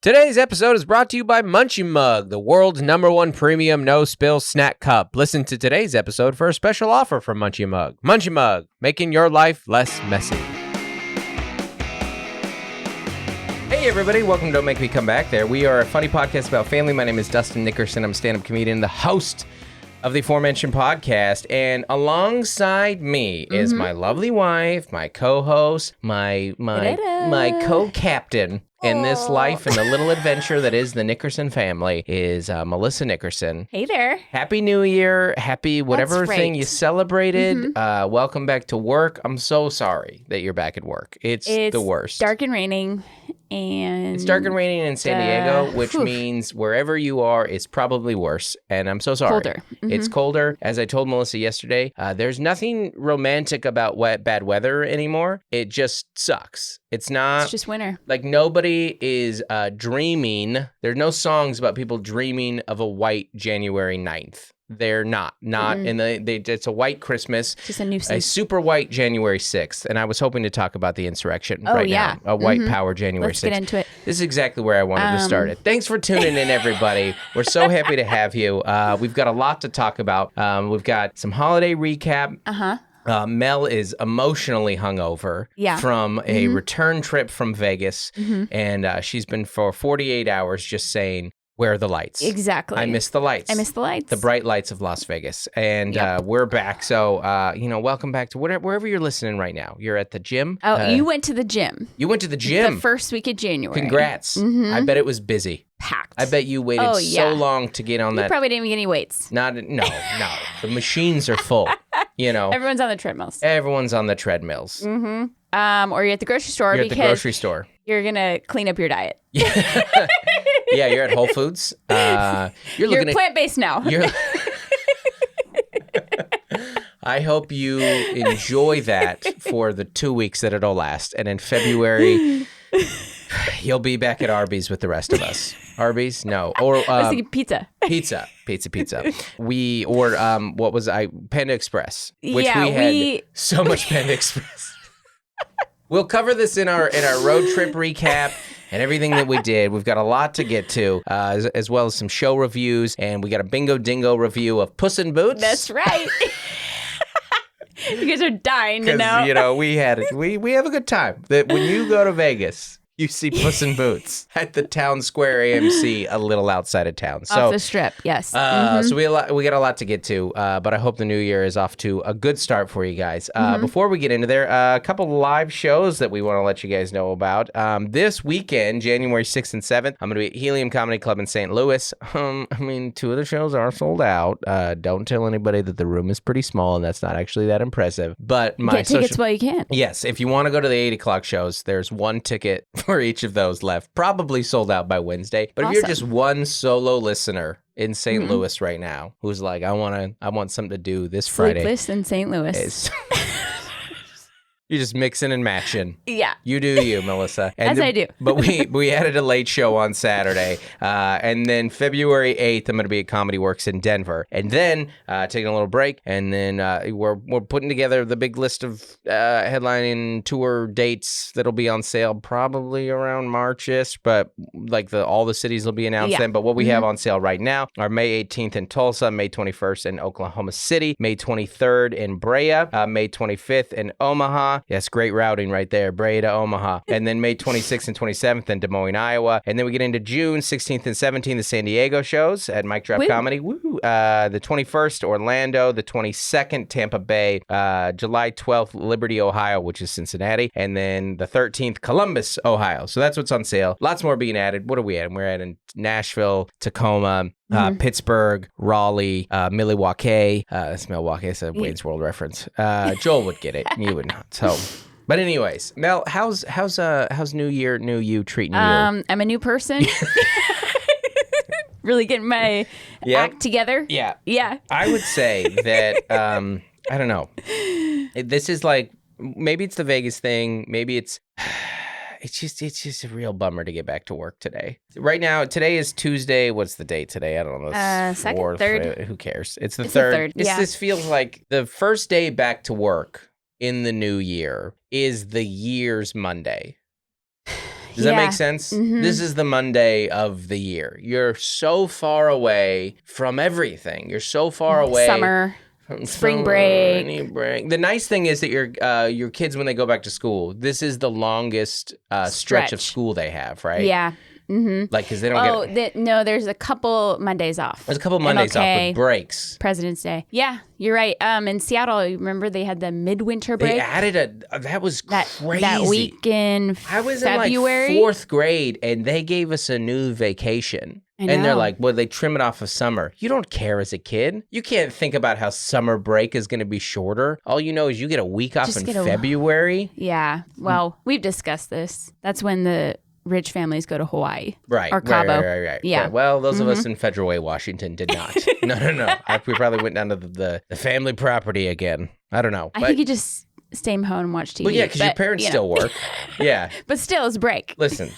Today's episode is brought to you by Munchie Mug, the world's #1 premium no-spill snack cup. Listen to today's episode for a special offer from Munchie Mug. Munchie Mug, making your life less messy. Hey everybody, welcome to Don't Make Me Come Back There. We are a funny podcast about family. My name is Dustin Nickerson. I'm a stand-up comedian, the host of the aforementioned podcast, and alongside me is my lovely wife, my co-host, my co-captain in this life and the little adventure that is the Nickerson family is Melissa Nickerson. Hey there. Happy New Year. Happy whatever thing you celebrated. Welcome back to work. I'm so sorry that you're back at work. It's the worst. Dark and raining. And it's dark and raining in San Diego, which means wherever you are, it's probably worse. And I'm so sorry. Colder. It's colder. As I told Melissa yesterday, there's nothing romantic about bad weather anymore. It just sucks. It's just winter. Like nobody is dreaming. There's no songs about people dreaming of a white January 9th. They're not. And it's a white Christmas. Just a nuisance. A super white January 6th. And I was hoping to talk about the insurrection now. A white power January 6th. Let's get into it. This is exactly where I wanted to start it. Thanks for tuning in, everybody. We're so happy to have you. We've got a lot to talk about. We've got some holiday recap. Mel is emotionally hungover from a return trip from Vegas. And she's been for 48 hours just saying, where are the lights? Exactly. I miss the lights. The bright lights of Las Vegas. And we're back. So, welcome back to wherever you're listening right now. You're at the gym. Oh, you went to the gym. You went to the gym. The first week of January. Congrats. I bet it was busy. Packed. I bet you waited so long to get on that. You probably didn't even get any weights. No. The machines are full. Everyone's on the treadmills. Everyone's on the treadmills. Or you're at the grocery store You're at the grocery store. You're going to clean up your diet. Yeah, you're at Whole Foods. You're plant-based now. I hope you enjoy that for the 2 weeks that it'll last. And in February, you'll be back at Arby's with the rest of us. Arby's? No. Or I was thinking pizza. Pizza. We ordered, Panda Express, which we had so much Panda Express. We'll cover this in our road trip recap and everything that we did. We've got a lot to get to, as well as some show reviews, and we got a Bingo Dingo review of Puss in Boots. That's right. You guys are dying to know. We have a good time. That when you go to Vegas, you see Puss in Boots at the Town Square AMC, a little outside of town. Off the strip, yes. So we got a lot to get to, but I hope the new year is off to a good start for you guys. Before we get into there, a couple of live shows that we want to let you guys know about. This weekend, January 6th and 7th, I'm going to be at Helium Comedy Club in St. Louis. 2 of the shows are sold out. Don't tell anybody that the room is pretty small, and that's not actually that impressive. But get tickets while you can. Yes, if you want to go to the 8 o'clock shows, there's one ticket for each of those left, probably sold out by Wednesday. But if you're just one solo listener in St. Louis right now who's like, I want something to do this Friday. Sleepless in St. Louis. You're just mixing and matching. Yeah. You do you, Melissa. I do. But we added a late show on Saturday. And then February 8th, I'm going to be at Comedy Works in Denver. And then taking a little break. And then we're putting together the big list of headlining tour dates that'll be on sale probably around March-ish. But all the cities will be announced then. But what we have on sale right now are May 18th in Tulsa, May 21st in Oklahoma City, May 23rd in Brea, May 25th in Omaha. Yes, great routing right there, Brea to Omaha. And then May 26th and 27th in Des Moines, Iowa. And then we get into June 16th and 17th, the San Diego shows at Mic Drop Comedy. Woo! The 21st, Orlando. The 22nd, Tampa Bay. July 12th, Liberty, Ohio, which is Cincinnati. And then the 13th, Columbus, Ohio. So that's what's on sale. Lots more being added. What are we adding? We're adding Nashville, Tacoma, Pittsburgh, Raleigh, Milwaukee. That's Milwaukee. It's a Wayne's World reference. Joel would get it. You would not. So, but anyways, Mel, how's New Year, New You treating you? I'm a new person. Really getting my act together. Yeah. I would say that I don't know. This is maybe it's the Vegas thing. Maybe it's just a real bummer to get back to work today. Right now, today is Tuesday. What's the date today? I don't know. Second, fourth, third. Who cares? It's the third. This feels like the first day back to work in the new year is the year's Monday. Does that make sense? This is the Monday of the year. You're so far away from everything. You're so far away. Summer. Spring break. The nice thing is that your kids, when they go back to school, this is the longest stretch of school they have, right? Yeah. Mm-hmm. Like, because they don't no, there's a couple Mondays off. There's a couple Mondays off with breaks. President's Day. Yeah, you're right. In Seattle, remember they had the midwinter break? They added that was crazy. That week in February. I was in like 4th grade, and they gave us a new vacation. And they're like, well, they trim it off of summer. You don't care as a kid. You can't think about how summer break is going to be shorter. All you know is you get a week off in February. Yeah. Well, we've discussed this. That's when the rich families go to Hawaii. Right. Or Cabo. Right. Yeah. Right. Well, those of us in Federal Way, Washington did not. No. We probably went down to the family property again. I don't know. I think you just stay home and watch TV. Well, yeah, because your parents still work. Yeah. But still, it's break. Listen.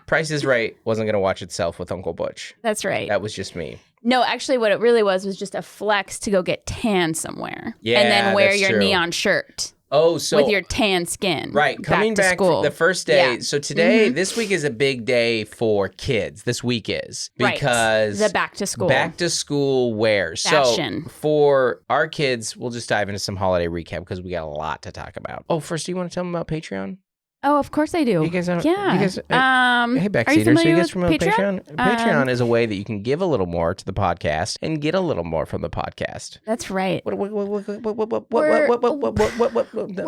Price is Right wasn't going to watch itself with Uncle Butch. That's right. That was just me. No, actually, what it really was just a flex to go get tan somewhere. Yeah, and then wear your true. neon shirt. Oh, so with your tan skin. Right. Coming back the first day. Yeah. So today, this week is a big day for kids. This week is. Because the back to school. Back to school wear. Fashion. So for our kids, we'll just dive into some holiday recap because we got a lot to talk about. Oh, first, do you want to tell them about Patreon? Oh, of course I do. You guys don't, yeah. You guys, hey, backseaters, so you guys familiar with Patreon? Patreon is a way that you can give a little more to the podcast and get a little more from the podcast. That's right. We're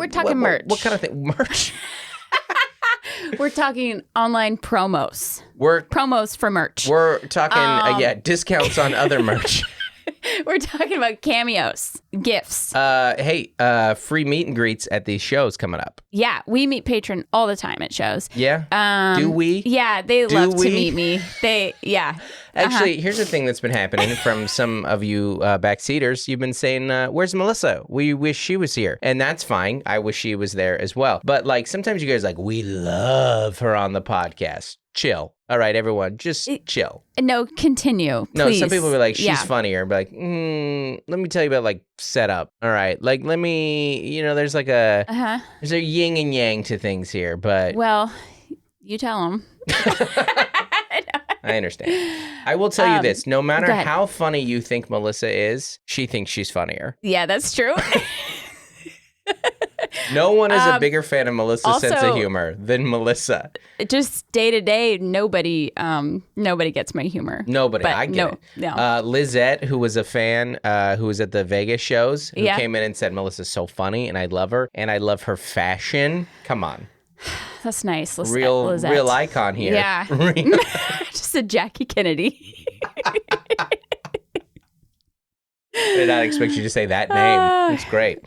talking merch. What kind of thing? Merch? We're talking online promos. Promos for merch. We're talking, discounts on other merch. We're talking about cameos, gifts. Free meet and greets at these shows coming up. Yeah, we meet patron all the time at shows. Yeah. Do we? Yeah, they love to meet me. Actually, here's the thing that's been happening from some of you backseaters. You've been saying, where's Melissa? We wish she was here. And that's fine. I wish she was there as well. But like sometimes you guys are like, we love her on the podcast. Chill. All right, everyone, just chill. No, continue, please. No, some people will be like, she's funnier. Be like, let me tell you about like setup. All right, like let me, there's like there's a yin and yang to things here, but. Well, you tell them. I understand. I will tell you this. No matter how funny you think Melissa is, she thinks she's funnier. Yeah, that's true. No one is a bigger fan of Melissa's sense of humor than Melissa. Just day to day, nobody gets my humor. Nobody, I get it. No. Lizette, who was a fan, who was at the Vegas shows, who came in and said Melissa's so funny, and I love her, and I love her fashion. Come on. That's nice. Real icon here. Yeah. Just a Jackie Kennedy. I did not expect you to say that name. It's great.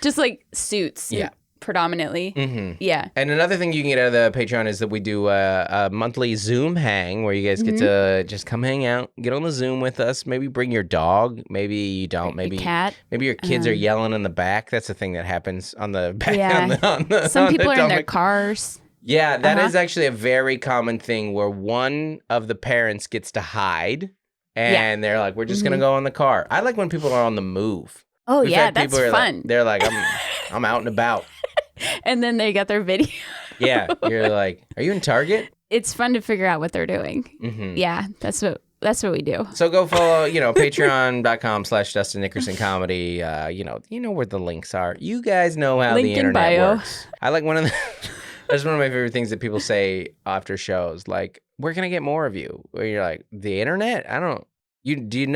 Just like suits. Yeah. Predominantly. Mm-hmm. Yeah. And another thing you can get out of the Patreon is that we do a monthly Zoom hang where you guys get to just come hang out, get on the Zoom with us. Maybe bring your dog. Maybe you don't. Maybe your cat. Maybe your kids are yelling in the back. That's the thing that happens on the back. Yeah. Some people are in their cars. Yeah, that is actually a very common thing where one of the parents gets to hide. And they're like, we're just going to go in the car. I like when people are on the move. Oh, yeah, that's fun. They're like, I'm out and about. And then they got their video. Yeah. You're like, are you in Target? It's fun to figure out what they're doing. Mm-hmm. Yeah, that's what we do. So go follow, patreon.com/Dustin Nickerson Comedy. You know where the links are. You guys know how the internet works. I like one of the... That's one of my favorite things that people say after shows. Like, where can I get more of you? Where you're like, the internet? I don't.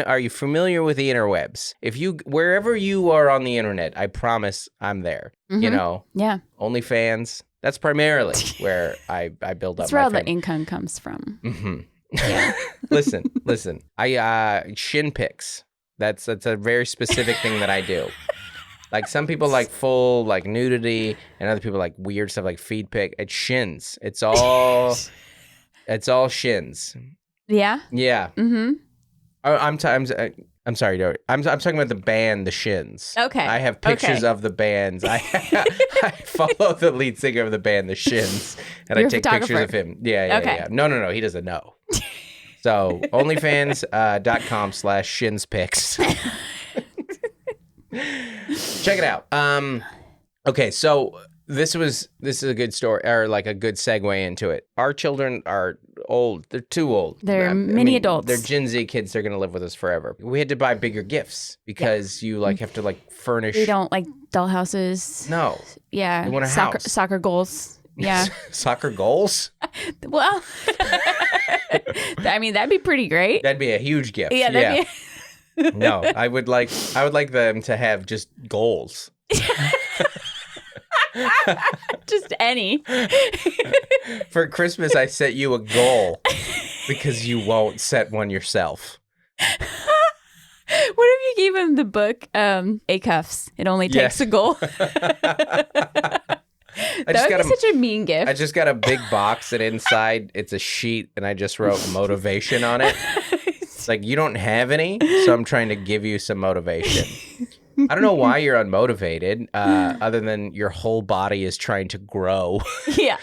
Are you familiar with the interwebs? Wherever you are on the internet, I promise I'm there. Mm-hmm. Yeah. OnlyFans. That's primarily where I build up. That's where all the income comes from. Mm-hmm. Yeah. Listen. I shin pics. That's a very specific thing that I do. Like some people like full like nudity, and other people like weird stuff like feed pic. It's shins. It's all shins. Yeah. Yeah. Mm-hmm. I'm sorry, Dory. I'm talking about the band, the Shins. Okay. I have pictures of the bands. I follow the lead singer of the band, the Shins, and I take pictures of him. Yeah. No. He doesn't know. So onlyfans.com/shinspics. Check it out. Okay, so this is a good story, or like a good segue into it. Our children are old. They're too old. They're mini adults. They're Gen Z kids. They're going to live with us forever. We had to buy bigger gifts because you like have to like furnish. They don't like doll houses. No. Yeah. They want a house. Soccer goals. Yeah. Soccer goals? Well, I mean, that'd be pretty gret. That'd be a huge gift. Yeah. That'd be... No, I would like them to have just goals. Just any. For Christmas, I set you a goal because you won't set one yourself. What if you gave him the book, A-Cuffs? It only takes a goal. That would be such a mean gift. I just got a big box, and inside it's a sheet, and I just wrote motivation on it. It's like, you don't have any, so I'm trying to give you some motivation. I don't know why you're unmotivated, other than your whole body is trying to grow. Yeah.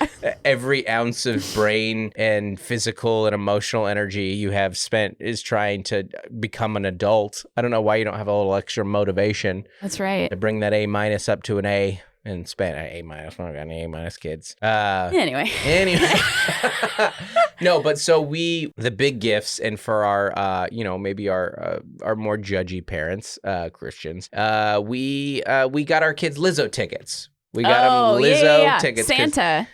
Every ounce of brain and physical and emotional energy you have spent is trying to become an adult. I don't know why you don't have a little extra motivation. That's right. To bring that A- up to an A. And spent A-. I don't got any A- kids. Anyway. No, but so the big gifts, and for our, maybe our more judgy parents, Christians, we got our kids Lizzo tickets. We got them Lizzo tickets. Santa.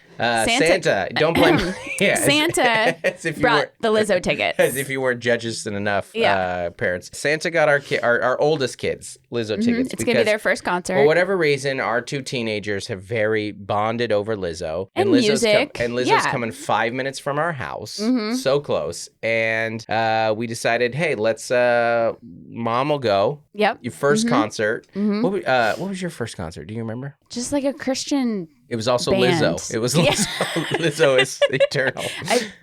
Don't blame me. Yeah, Santa brought the Lizzo tickets. As if you weren't judges enough, parents. Santa got our oldest kids Lizzo tickets. It's going to be their first concert. For whatever reason, our two teenagers have very bonded over Lizzo. And Lizzo's music. Lizzo's coming 5 minutes from our house. So close. And we decided, hey, let's, Mom will go. Yep. Your first concert. What was your first concert? Do you remember? Just like a Christian It was also band. Lizzo. It was Lizzo. Lizzo is eternal.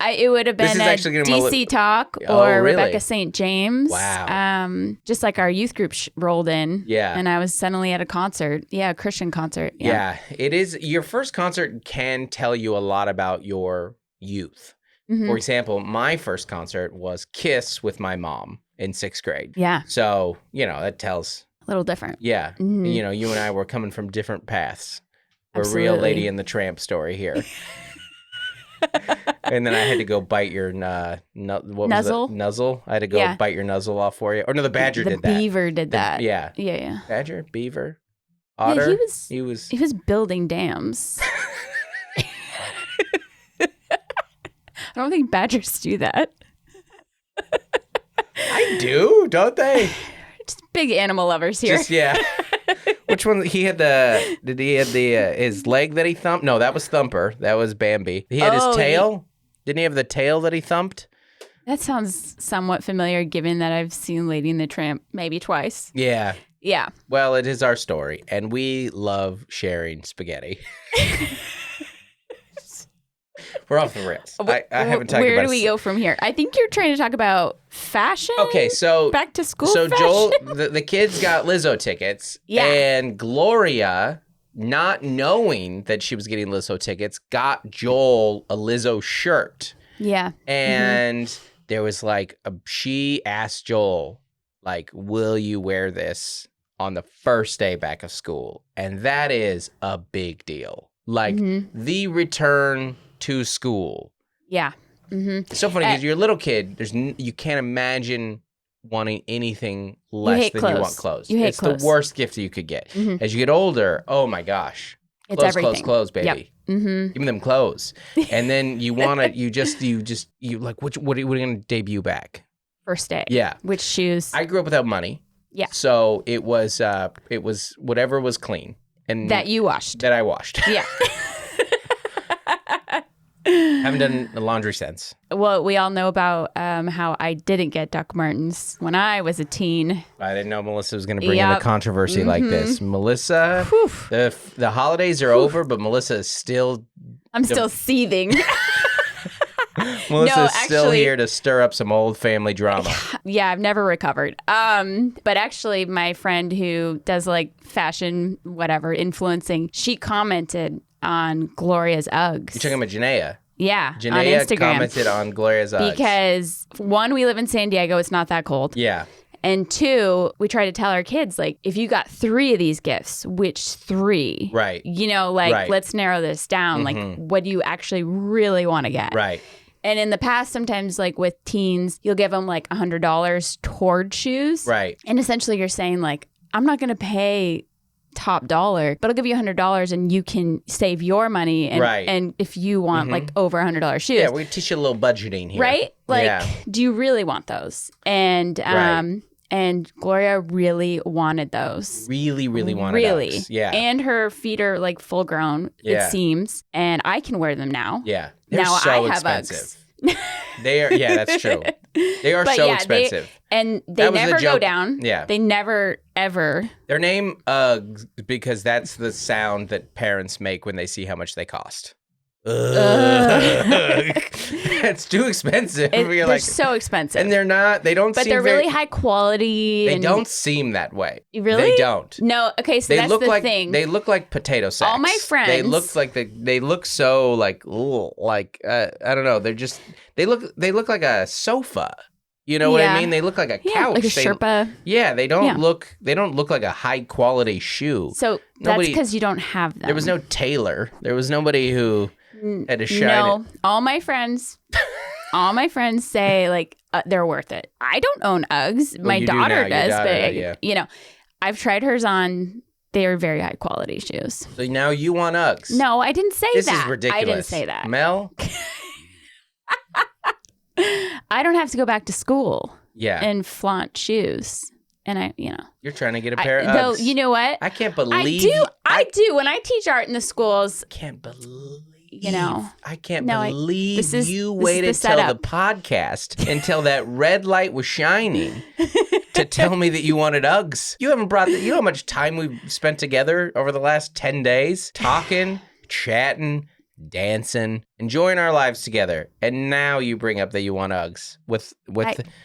It would have been a DC Talk or really? Rebecca St. James. Wow. Just like our youth group rolled in. Yeah. And I was suddenly at a concert. Yeah, a Christian concert. Yeah. It is. Your first concert can tell you a lot about your youth. For example, my first concert was Kiss with my mom in 6th grade. Yeah. So, that tells. A little different. Yeah. You and I were coming from different paths. We're Absolutely. real Lady and the Tramp story here. And then I had to go bite your nuzzle. Nuzzle. I had to go bite your nuzzle off for you. Or no, the badger did that. The beaver did that. Yeah. Yeah. Badger, beaver, otter. Yeah, he was building dams. I don't think badgers do that. I do, don't they? Just big animal lovers here. Which one? He had his leg that he thumped? No, that was Thumper. That was Bambi. He had his tail. Didn't he have the tail that he thumped? That sounds somewhat familiar, given that I've seen Lady and the Tramp maybe twice. Yeah. Yeah. Well, it is our story, and we love sharing spaghetti. We're off the rails. I haven't talked about. Where do we go from here? I think you're trying to talk about fashion. Okay, so back to school. So fashion? Joel, the kids got Lizzo tickets, and Gloria, not knowing that she was getting Lizzo tickets, got Joel a Lizzo shirt. Yeah, and there was she asked Joel, will you wear this on the first day back of school? And that is a big deal. The return to school. Yeah. It's so funny because you're a little kid. You can't imagine wanting anything less than you want clothes. It's the worst gift that you could get. As you get older, oh my gosh. It's everything. Clothes, baby. Yep. Give me them clothes. And then you want to, what are you going to debut back? First day. Yeah. Which shoes? I grew up without money. Yeah. So it was whatever was clean. And that you washed. That I washed. Yeah. Haven't done the laundry since. Well, we all know about how I didn't get Doc Martens when I was a teen. I didn't know Melissa was going to bring in a controversy like this. Melissa, the holidays are over, but Melissa is still... I'm still seething. Melissa's still here to stir up some old family drama. Yeah, I've never recovered. But actually, my friend who does fashion, whatever, influencing, she commented on Gloria's Uggs. You're talking about Janaea? Yeah, Janaea on Instagram. commented on Gloria's Uggs. Because, one, we live in San Diego. It's not that cold. Yeah. And 2, we try to tell our kids, like, if you got 3 of these gifts, which 3? Right. You know, like, let's narrow this down. Like, what do you actually really want to get? Right. And in the past, sometimes, like, with teens, you'll give them, like, $100 toward shoes. Right. And essentially you're saying, like, I'm not going to pay top dollar, but I'll give you $100 and you can save your money. And, and if you want like over $100 shoes. Yeah, we teach you a little budgeting here. Right? Like, do you really want those? And and Gloria really wanted those. Really wanted those. Yeah. And her feet are like full grown, it seems. And I can wear them now. Yeah. They're now so I have expensive. Uggs. They are, yeah, that's true. They are so expensive. They never go down. Yeah. They never, ever. They're named Uggs because that's the sound that parents make when they see how much they cost. It's too expensive. They're so expensive. And they're not, they don't but seem they're really high quality. They don't seem that way. Really? They don't. No, okay, so that's the thing. They look like potato sacks. All my friends. They look like they look so like, I don't know. They're just, they look like a sofa. You know what I mean? They look like a couch. Like a Sherpa. Yeah, they don't look like a high quality shoe. So that's because you don't have them. There was no tailor. There was nobody who had to shine No, it. all my friends say like they're worth it. I don't own Uggs. Well, my daughter does, but yeah. I've tried hers on. They are very high quality shoes. So now you want Uggs? No, I didn't say that. This is ridiculous. I didn't say that. Mel? I don't have to go back to school. Yeah. And flaunt shoes. And You're trying to get a pair of Uggs. Though, you know what? I can't believe. I do. When I teach art in the schools. I can't believe. I can't believe you waited till the podcast until that red light was shining to tell me that you wanted Uggs. You haven't brought. You know how much time we've spent together over the last 10 days talking, chatting, dancing, enjoying our lives together, and now you bring up that you want Uggs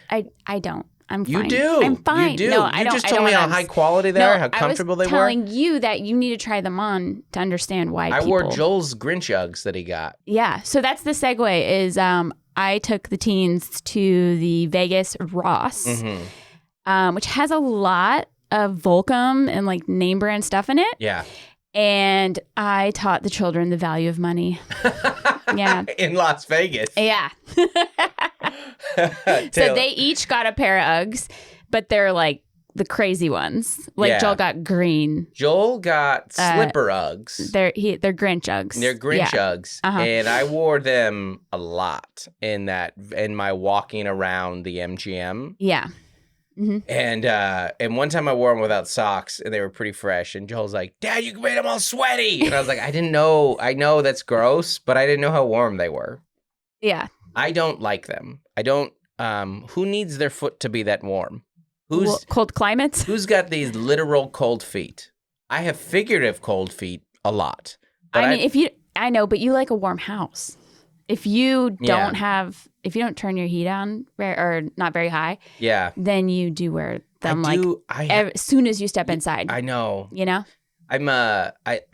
I don't. I'm fine. You do. I'm fine. You do. No, I you don't. just told me how high quality they are, how comfortable they were. I was telling you that you need to try them on to understand why I wore Joel's Grinch Uggs that he got. Yeah. So that's the segue is I took the teens to the Vegas Ross, which has a lot of Volcom and like name brand stuff in it. Yeah. And I taught the children the value of money. Yeah. In Las Vegas. Yeah. So they each got a pair of Uggs, but they're the crazy ones. Joel got green. Joel got slipper Uggs. They're Grinch Uggs. They're Grinch Uggs. And I wore them a lot in my walking around the MGM. Yeah. Mm-hmm. And one time I wore them without socks and they were pretty fresh. And Joel's like, "Dad, you made them all sweaty." And I was like, I didn't know. I know that's gross, but I didn't know how warm they were. Yeah. I don't like them. I don't. Who needs their foot to be that warm? Cold climates? Who's got these literal cold feet? I have figurative cold feet a lot. I know, but you like a warm house. If you don't if you don't turn your heat on or not very high, then you do wear them as soon as you step inside. I know. You know? I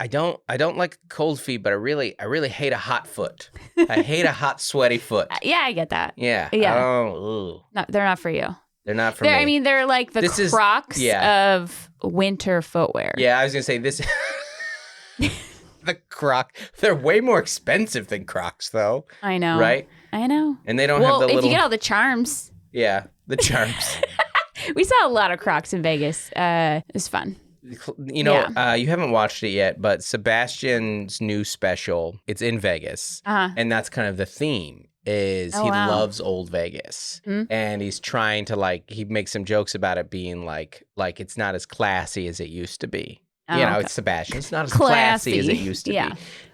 don't like cold feet, but I really hate a hot foot. I hate a hot, sweaty foot. Yeah, I get that. Yeah. Yeah. No, they're not for you. They're not for me. I mean, they're like the Crocs of winter footwear. Yeah, I was gonna say this. The Croc. They're way more expensive than Crocs, though. I know. Right? I know. And they don't have the little. If you get all the charms. Yeah, the charms. We saw a lot of Crocs in Vegas. It was fun. You know, you haven't watched it yet, but Sebastian's new special, it's in Vegas. And that's kind of the theme. He loves old Vegas. And he's trying to he makes some jokes about it being like it's not as classy as it used to be. It's Sebastian. It's not as classy as it used to be.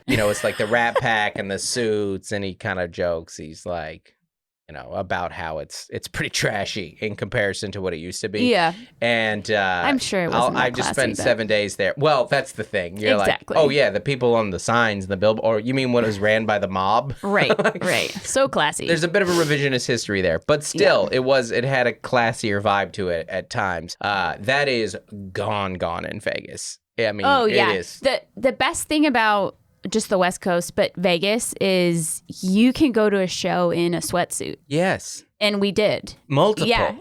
You know, it's like the Rat Pack and the suits, and he kind of jokes. He's like, about how it's pretty trashy in comparison to what it used to be. Yeah. And I'm sure it wasn't I just spent 7 days there. Well, that's the thing. You're like, oh yeah, the people on the signs and the billboard. Or you mean when it was ran by the mob? Right, right. So classy. There's a bit of a revisionist history there, but still, it had a classier vibe to it at times. That is gone in Vegas. I mean, it is. The best thing about just the West Coast, but Vegas is you can go to a show in a sweatsuit. Yes. And we did. Multiple. Yeah.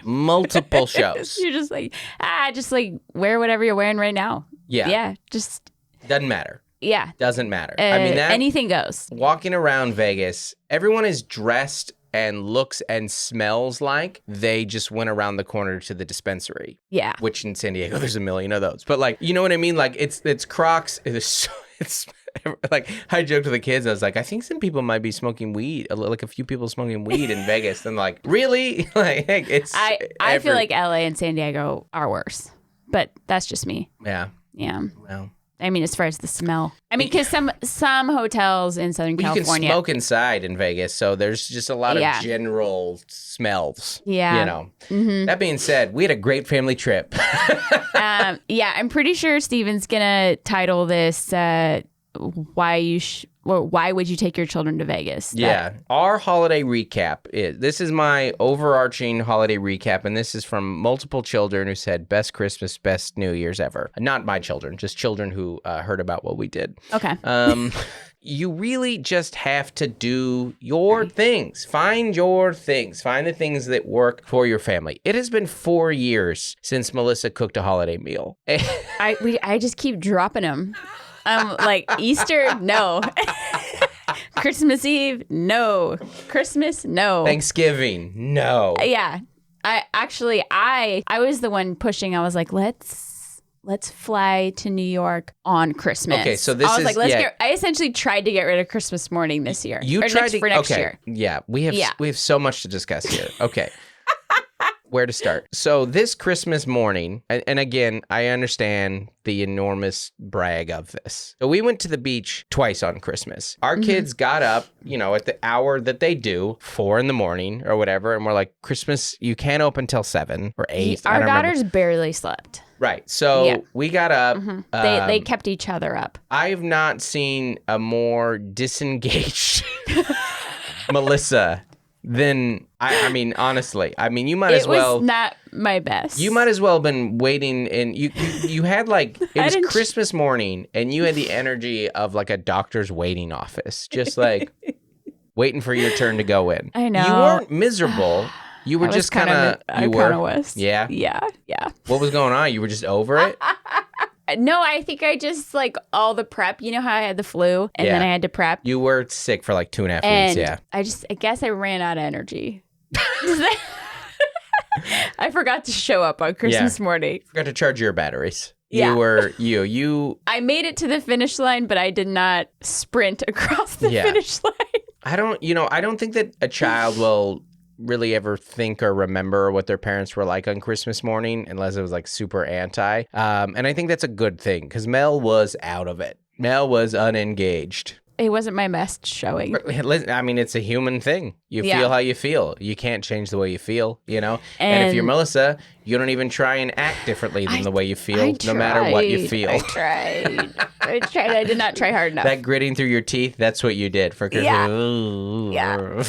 Multiple shows. You're just like wear whatever you're wearing right now. Yeah. Yeah. Just doesn't matter. Yeah. Doesn't matter. I mean, anything goes. Walking around Vegas, everyone is dressed and looks and smells like they just went around the corner to the dispensary. Yeah. Which in San Diego, there's a million of those. But like, you know what I mean? Like it's Crocs. It's like I joked with the kids. I was like, I think some people might be smoking weed. Like a few people smoking weed in Vegas. And like, really? Like it's. I feel like LA and San Diego are worse, but that's just me. Yeah. Yeah. Well. I mean, as far as the smell. I mean, because some hotels in Southern California. You can smoke inside in Vegas, so there's just a lot of general smells. Yeah. You know. Mm-hmm. That being said, we had a great family trip. Yeah, I'm pretty sure Steven's going to title this why would you take your children to Vegas? Yeah. Our holiday recap this is my overarching holiday recap, and this is from multiple children who said best Christmas, best New Year's ever. Not my children, just children who heard about what we did. Okay. You really just have to do your things. Find your things. Find the things that work for your family. It has been 4 years since Melissa cooked a holiday meal. I just keep dropping them. Like Easter, no. Christmas Eve, no. Christmas, no. Thanksgiving, no. Yeah. I was the one pushing. I was like, let's fly to New York on Christmas. Okay, so I essentially tried to get rid of Christmas morning this year. For next year. Yeah, we have so much to discuss here. Okay. Where to start? So this Christmas morning, and again, I understand the enormous brag of this. So we went to the beach twice on Christmas. Our kids got up, at the hour that they do, 4 a.m. or whatever, and we're like, Christmas, you can't open till 7 or 8. Our daughters barely slept. Right. So we got up. Mm-hmm. They kept each other up. I have not seen a more disengaged Melissa than I mean, honestly. I mean, you might as well. It was not my best. You might as well have been waiting, and you had like it was Christmas morning, and you had the energy of like a doctor's waiting office, just like waiting for your turn to go in. I know. You weren't miserable. You were just kind of. I kind of was. Yeah. Yeah. What was going on? You were just over it. No, I think I just all the prep. You know how I had the flu and then I had to prep? You were sick for like 2.5 weeks, yeah. I guess I ran out of energy. I forgot to show up on Christmas morning. Forgot to charge your batteries. Yeah. I made it to the finish line, but I did not sprint across the finish line. I don't think that a child will really ever think or remember what their parents were like on Christmas morning unless it was like super anti. And I think that's a good thing because Mel was out of it. Mel was unengaged. It wasn't my best showing. I mean, it's a human thing. You feel how you feel. You can't change the way you feel, And if you're Melissa, you don't even try and act differently than the way you feel, no matter what you feel. I tried. I did not try hard enough. That gritting through your teeth, that's what you did for Christmas. Yeah.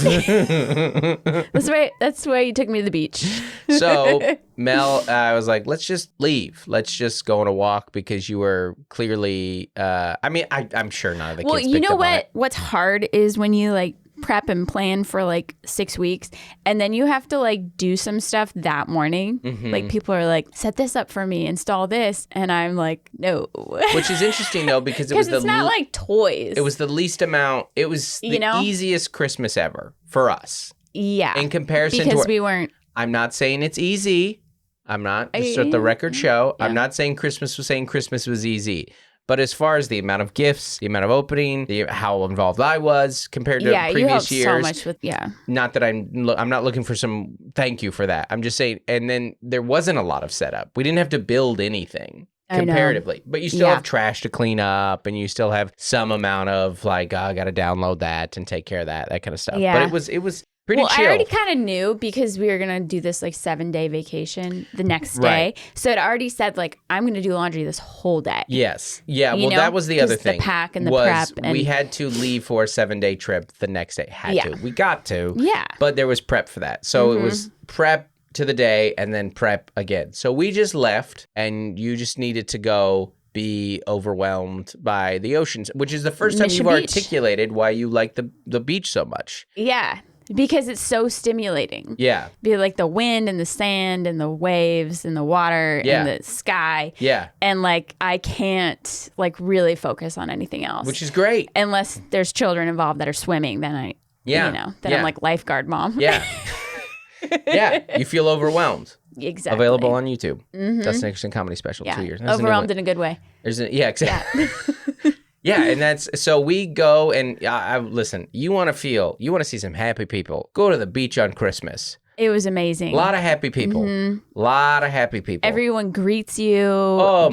That's why you took me to the beach. So, Mel, I was like, let's just leave. Let's just go on a walk because you were clearly, I'm sure none of the kids picked up on it. Well, you know what's hard is when you prep and plan for 6 weeks and then you have to do some stuff that morning. Mm-hmm. People are like, set this up for me, install this, and I'm like, no. Which is interesting though because it's not like toys. It was the least amount. It was the easiest Christmas ever for us. Yeah. In comparison because we weren't. I'm not saying it's easy. I'm not. Just let the record show. Yeah. I'm not saying Christmas was easy. But as far as the amount of gifts, the amount of opening, how involved I was compared to previous years. So much with Not that I'm not looking for some thank you for that. I'm just saying, and then there wasn't a lot of setup. We didn't have to build anything comparatively, but you still have trash to clean up, and you still have some amount of I got to download that and take care of that kind of stuff. Yeah. But it was pretty chill. I already kind of knew because we were going to do this 7-day vacation the next day. Right. So it already said I'm going to do laundry this whole day. Yes. Yeah. Well, that was the other thing. The pack and the prep. We had to leave for a 7-day trip the next day. We got to. Yeah. But there was prep for that. So it was prep to the day and then prep again. So we just left and you just needed to go be overwhelmed by the oceans, which is the first time you've articulated why you like the beach so much. Yeah. Because it's so stimulating. Yeah. Be like the wind and the sand and the waves and the water and the sky. Yeah. And like I can't like really focus on anything else. Which is great. Unless there's children involved that are swimming, then I'm like lifeguard mom. Yeah. Yeah. You feel overwhelmed. Exactly. Available on YouTube. Dustin and Comedy Special, 2 years. There's overwhelmed in a good way. Exactly. Yeah, and that's so we go and listen. You want to see some happy people? Go to the beach on Christmas. It was amazing. A lot of happy people. Lot of happy people. Everyone greets you,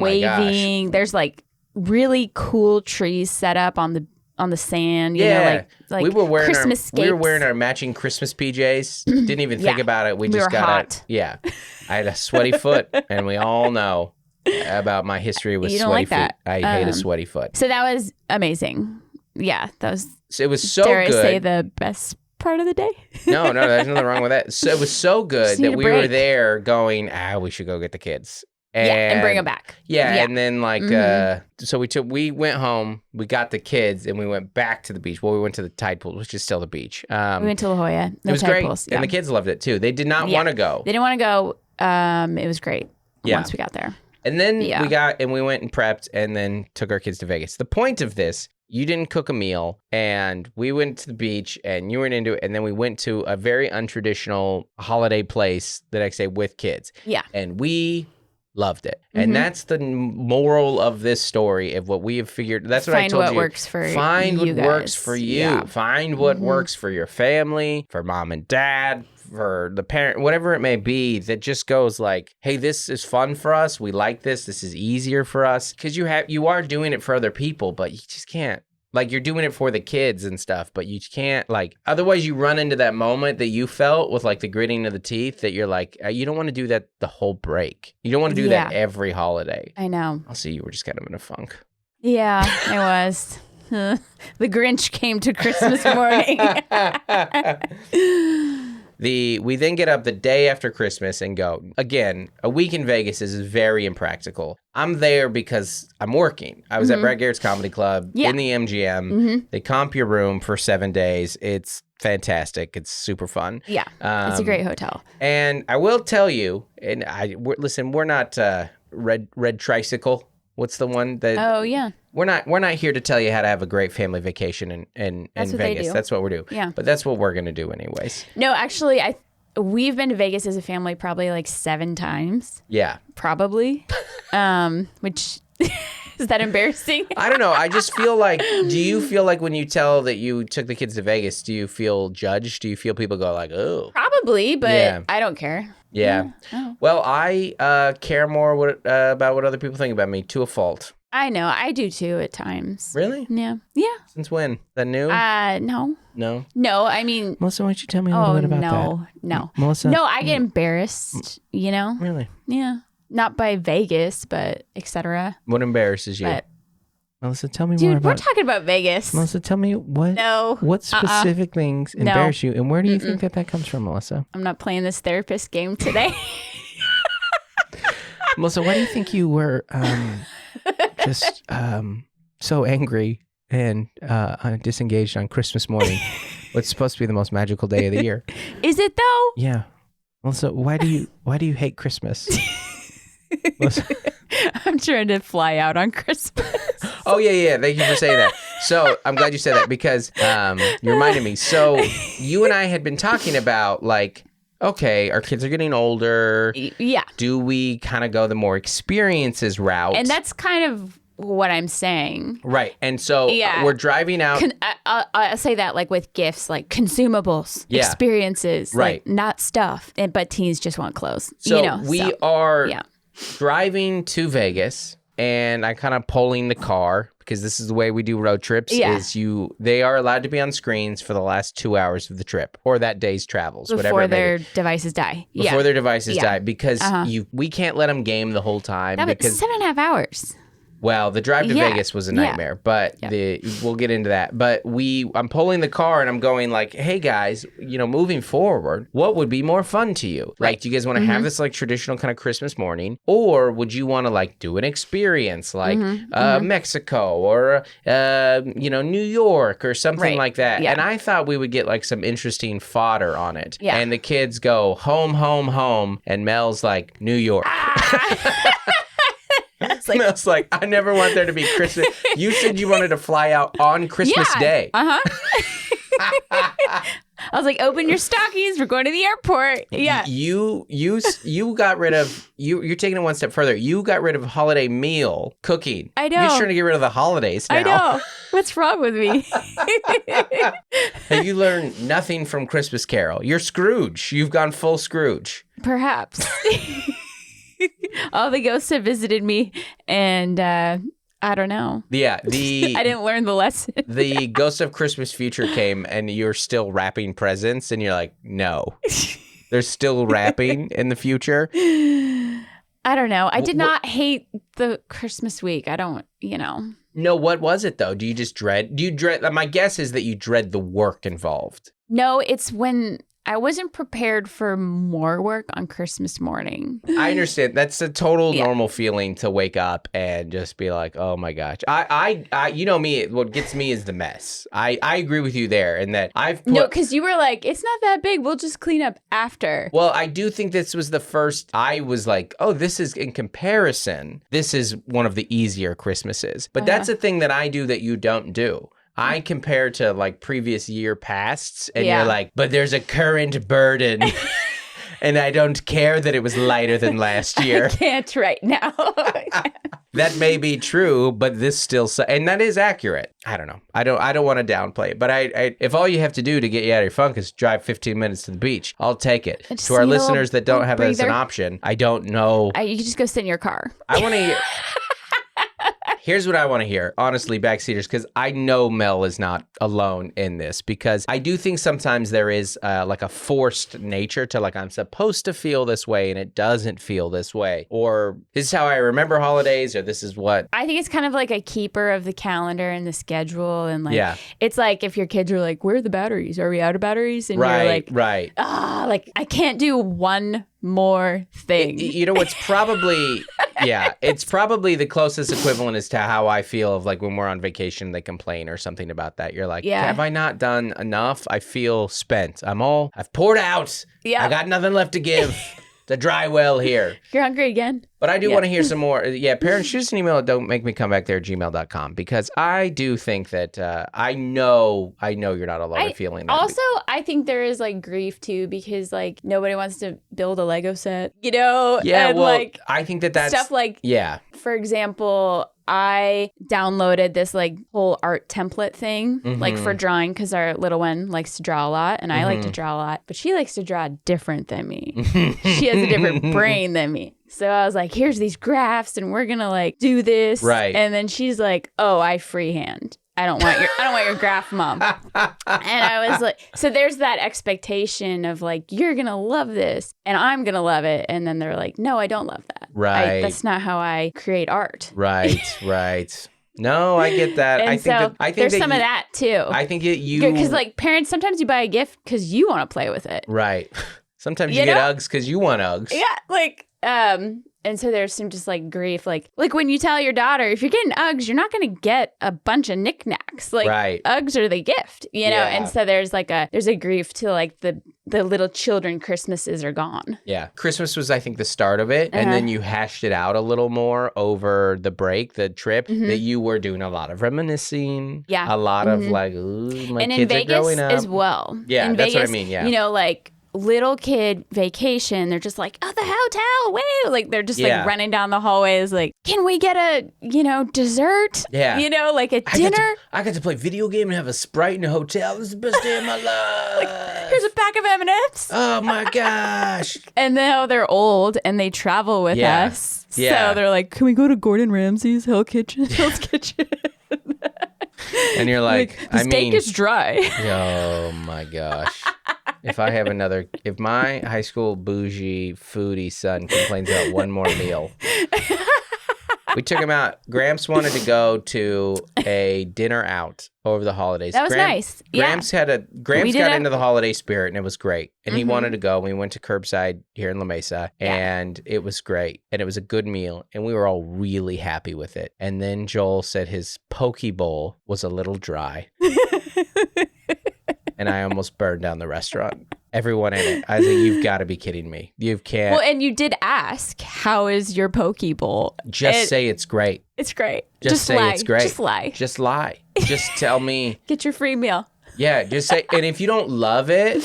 waving. My gosh. There's like really cool trees set up on the sand. You know, like we were wearing Christmas we were wearing our matching Christmas PJs. Didn't even think about it. We just got hot. it. Yeah, I had a sweaty foot, and we all know about my history with sweaty feet. I hate a sweaty foot. So that was amazing. Yeah, that was. It was so dare good. I say the best part of the day? No, there's nothing wrong with that. So it was so good that we were there going, we should go get the kids. And bring them back. Yeah, and then like, so we went home, we got the kids, and we went back to the beach. Well, we went to the tide pool, which is still the beach. We went to La Jolla. It was great, and the kids loved it too. They did not want to go. They didn't want to go. It was great once we got there. And then we went and prepped, and then took our kids to Vegas. The point of this, you didn't cook a meal, and we went to the beach, and you weren't into it, and then we went to a very untraditional holiday place the next day with kids. Yeah, and we loved it. And that's the moral of this story of what we have figured. That's what I told you. Find what works for you. Find what works for you. Yeah. Find what works for your family, for mom and dad, for the parent, whatever it may be, that just goes like, hey, this is fun for us. We like this. This is easier for us. Because you are doing it for other people, but you just can't. Like, you're doing it for the kids and stuff, but you can't, like, otherwise you run into that moment that you felt with, like, the gritting of the teeth that you're like, you don't want to do that the whole break. You don't want to do that every holiday. I know. I'll see you were just kind of in a funk. Yeah, I was. The Grinch came to Christmas morning. We then get up the day after Christmas and go. Again, a week in Vegas is very impractical. I'm there because I'm working. I was at Brad Garrett's Comedy Club in the MGM. They comp your room for 7 days. It's fantastic. It's super fun. Yeah, it's a great hotel. And I will tell you, and listen, we're not Red Tricycle. What's the one that? Oh yeah. We're not here to tell you how to have a great family vacation in Vegas. That's what we're doing. Yeah. But that's what we're gonna do anyways. No, actually, we've been to Vegas as a family probably like 7 times. Yeah. Probably. Which is that embarrassing? I don't know. I just feel like. Do you feel like when you tell that you took the kids to Vegas, do you feel judged? Do you feel people go like, oh? Probably, but I don't care. Yeah. Oh. Well, I care more about what other people think about me to a fault. I know. I do too at times. Really? Yeah. Yeah. Since when? Is that new? No. No? No, I mean... Melissa, why don't you tell me a little bit about that? No. Melissa? No, I get embarrassed, you know? Really? Yeah. Not by Vegas, but etc. What embarrasses you? But, Melissa, tell me more about... Dude, we're talking about Vegas. Melissa, tell me what specific things embarrass you, and where do you think that comes from, Melissa? I'm not playing this therapist game today. Melissa, why do you think you were just so angry and disengaged on Christmas morning? What's supposed to be the most magical day of the year? Is it though? Yeah. Melissa, why do you hate Christmas? I'm trying to fly out on Christmas. Oh, yeah. Thank you for saying that. So I'm glad you said that because you reminded me. So you and I had been talking about like, okay, our kids are getting older. Yeah. Do we kind of go the more experiences route? And that's kind of what I'm saying. Right. And so we're driving out. I'll say that like with gifts, like consumables, experiences, like not stuff. But teens just want clothes. So we are driving to Vegas, and I'm kind of pulling the car because this is the way we do road trips. They are allowed to be on screens for the last 2 hours of the trip or that day's travels, before their devices die. Before their devices die, because we can't let them game the whole time. No, because 7.5 hours. Well, the drive to Vegas was a nightmare, but we'll get into that. But I'm pulling the car and I'm going like, hey guys, moving forward, what would be more fun to you? Right. Like, do you guys want to have this like traditional kind of Christmas morning, or would you want to like do an experience like Mexico or New York or something like that? Yeah. And I thought we would get like some interesting fodder on it. Yeah. And the kids go home, home, home, and Mel's like New York. Mel's like, I never want there to be Christmas. You said you wanted to fly out on Christmas Day. I was like, open your stockings. We're going to the airport. Yeah. You got rid of, you're taking it one step further. You got rid of holiday meal cooking. I know. You're trying to get rid of the holidays now. I know. What's wrong with me? Have you learned nothing from Christmas Carol? You're Scrooge. You've gone full Scrooge. Perhaps. All the ghosts have visited me, and I don't know. Yeah, I didn't learn the lesson. The Ghost of Christmas Future came, and you're still wrapping presents, and you're like, no. There's still wrapping in the future? I don't know. I did not hate the Christmas week. I don't, No, what was it, though? Do you dread? My guess is that you dread the work involved. No, it's when I wasn't prepared for more work on Christmas morning. I understand. That's a total normal feeling to wake up and just be like, oh my gosh. I you know me, what gets me is the mess. I agree with you there in that No, because you were like, it's not that big. We'll just clean up after. Well, I do think this was the first, I was like, oh, this is, in comparison, this is one of the easier Christmases. But that's a thing that I do that you don't do. I compare to like previous year pasts, and you're like, but there's a current burden, and I don't care that it was lighter than last year. I can't right now. That may be true, but this still, and that is accurate. I don't know. I don't want to downplay it, but I if all you have to do to get you out of your funk is drive 15 minutes to the beach, I'll take it. To our listeners that don't have that as an option, I don't know. You can just go sit in your car. I want to. Here's what I want to hear, honestly, backseaters, because I know Mel is not alone in this, because I do think sometimes there is like a forced nature to like, I'm supposed to feel this way and it doesn't feel this way, or this is how I remember holidays, or this is what. I think it's kind of like a keeper of the calendar and the schedule, and like, it's like if your kids are like, where are the batteries? Are we out of batteries? And you're like, like I can't do one more thing. It's probably, it's probably the closest equivalent as to how I feel of like when we're on vacation, they complain or something about that. You're like, have I not done enough? I feel spent. I've poured out. Yeah. I got nothing left to give. The dry well here. You're hungry again? But I do want to hear some more. Yeah, parents, shoot us an email at dontmakemecomebackthere@gmail.com, because I do think that I know you're not alone in feeling that. Also, I think there is like grief too, because like nobody wants to build a Lego set, Yeah, and, well, like, I think that's stuff like, for example, I downloaded this like whole art template thing, like for drawing, because our little one likes to draw a lot, and I like to draw a lot, but she likes to draw different than me. She has a different brain than me. So I was like, here's these graphs, and we're gonna like do this. Right. And then she's like, oh, I freehand. I don't want your graph, Mom. And I was like, so there's that expectation of like, you're going to love this and I'm going to love it. And then they're like, no, I don't love that. Right. That's not how I create art. Right. No, I get that. And I think there's some of that too. I think because like parents, sometimes you buy a gift because you want to play with it. Right. Sometimes you get Uggs because you want Uggs. Yeah. Like, and so there's some just like grief, like when you tell your daughter, if you're getting Uggs, you're not going to get a bunch of knickknacks. Like Uggs are the gift, know? And so there's a grief to like the little children Christmases are gone. Yeah. Christmas was, I think, the start of it. And then you hashed it out a little more over the break, the trip, that you were doing a lot of reminiscing. Yeah. A lot of like, ooh, my and kids in Vegas are growing up. As well. Yeah, in that's Vegas, what I mean. Yeah. Like little kid vacation, they're just like, oh, the hotel, woo! Like they're just like running down the hallways, like, can we get a dessert? Yeah, like a dinner. I got to play video game and have a Sprite in a hotel. This is the best day of my life. Like, here's a pack of M&Ms. Oh my gosh! And now they're old and they travel with us. Yeah. So they're like, can we go to Gordon Ramsay's Hell's Kitchen? And you're like, the steak is dry. Oh my gosh. If my high school bougie foodie son complains about one more meal, We took him out. Gramps wanted to go to a dinner out over the holidays. That was nice. Gramps got into the holiday spirit, and it was great. And he wanted to go. We went to Curbside here in La Mesa, and it was great. And it was a good meal, and we were all really happy with it. And then Joel said his poke bowl was a little dry. And I almost burned down the restaurant. Everyone in it. I was like, you've got to be kidding me. You can't. Well, and you did ask, how is your poke bowl? Say it's great. It's great. Just say lie. it's great. Just lie. Just lie. Just tell me. Get your free meal. Yeah, just say. And if you don't love it,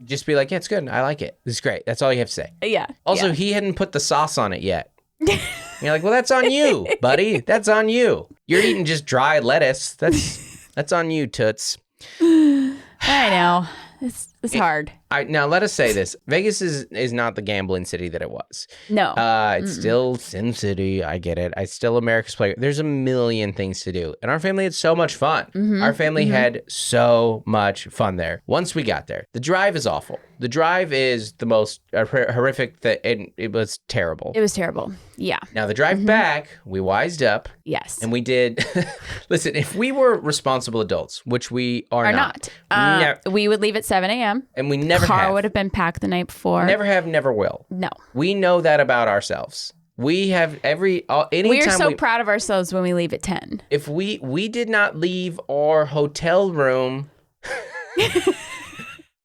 just be like, yeah, it's good. I like it. It's great. That's all you have to say. Yeah. Also, he hadn't put the sauce on it yet. You're like, well, that's on you, buddy. That's on you. You're eating just dry lettuce. That's on you, Toots. I know. It's hard. Now, let us say this. Vegas is not the gambling city that it was. No. It's still Sin City. I get it. It's still America's Playground. There's a million things to do. And our family had so much fun. Our family had so much fun there. Once we got there, the drive is awful. The drive is the most horrific thing. And it was terrible. It was terrible. Yeah. Now, the drive back, we wised up. Yes. And we did. Listen, if we were responsible adults, which we are not. We would leave at 7 a.m. And we never Car would have been packed the night before. Never have, never will. No. We know that about ourselves. We have anytime we're so proud of ourselves when we leave at 10. If we did not leave our hotel room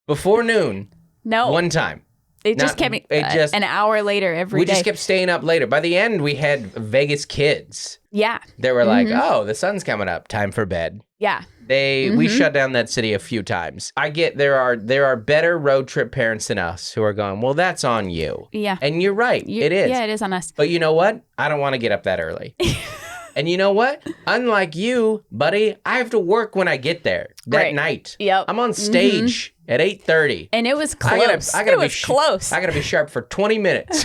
before noon. No. One time. It just kept me an hour later every day. We just kept staying up later. By the end, we had Vegas kids. Yeah. They were like, oh, the sun's coming up. Time for bed. Yeah. We shut down that city a few times. I get there are better road trip parents than us who are going, well, that's on you. Yeah. And you're right. It is. Yeah, it is on us. But you know what? I don't want to get up that early. And you know what? Unlike you, buddy, I have to work when I get there that night. Yep. I'm on stage at 8:30. And it was close. It was close. I got to be sharp for 20 minutes.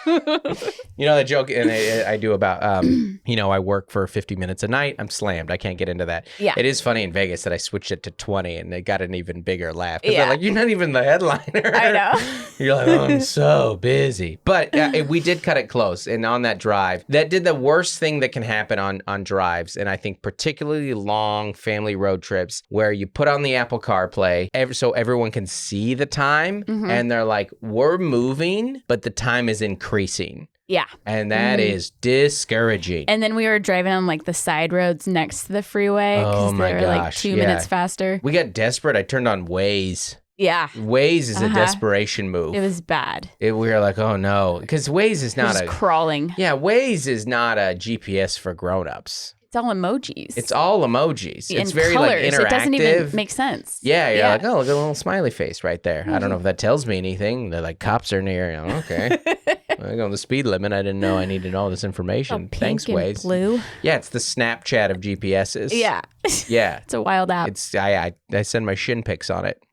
You know the joke and I do about I work for 50 minutes a night. I'm slammed. I can't get into that. Yeah. It is funny in Vegas that I switched it to 20 and they got an even bigger laugh. Because they're like, you're not even the headliner. I know. You're like, oh, I'm so busy. But we did cut it close. And on that drive, that did the worst thing that can happen on drives. And I think particularly long family road trips where you put on the Apple CarPlay so everyone can see the time. And they're like, we're moving, but the time is increasing. Yeah. And that is discouraging. And then we were driving on like the side roads next to the freeway because they were like 2 minutes faster. We got desperate. I turned on Waze. Yeah. Waze is a desperation move. It was bad. We were like, oh no. Because Waze is not crawling. Yeah, Waze is not a GPS for grown-ups. It's all emojis. It's all emojis. It's very colors. like interactive. It doesn't even make sense. Yeah, you're like, oh, look at a little smiley face right there. I don't know if that tells me anything. They're like, cops are near. You know, okay. I go on the speed limit. I didn't know I needed all this information. Thanks, Waze. Blue. Yeah, it's the Snapchat of GPSs. Yeah. Yeah. It's a wild app. I send my shin pics on it.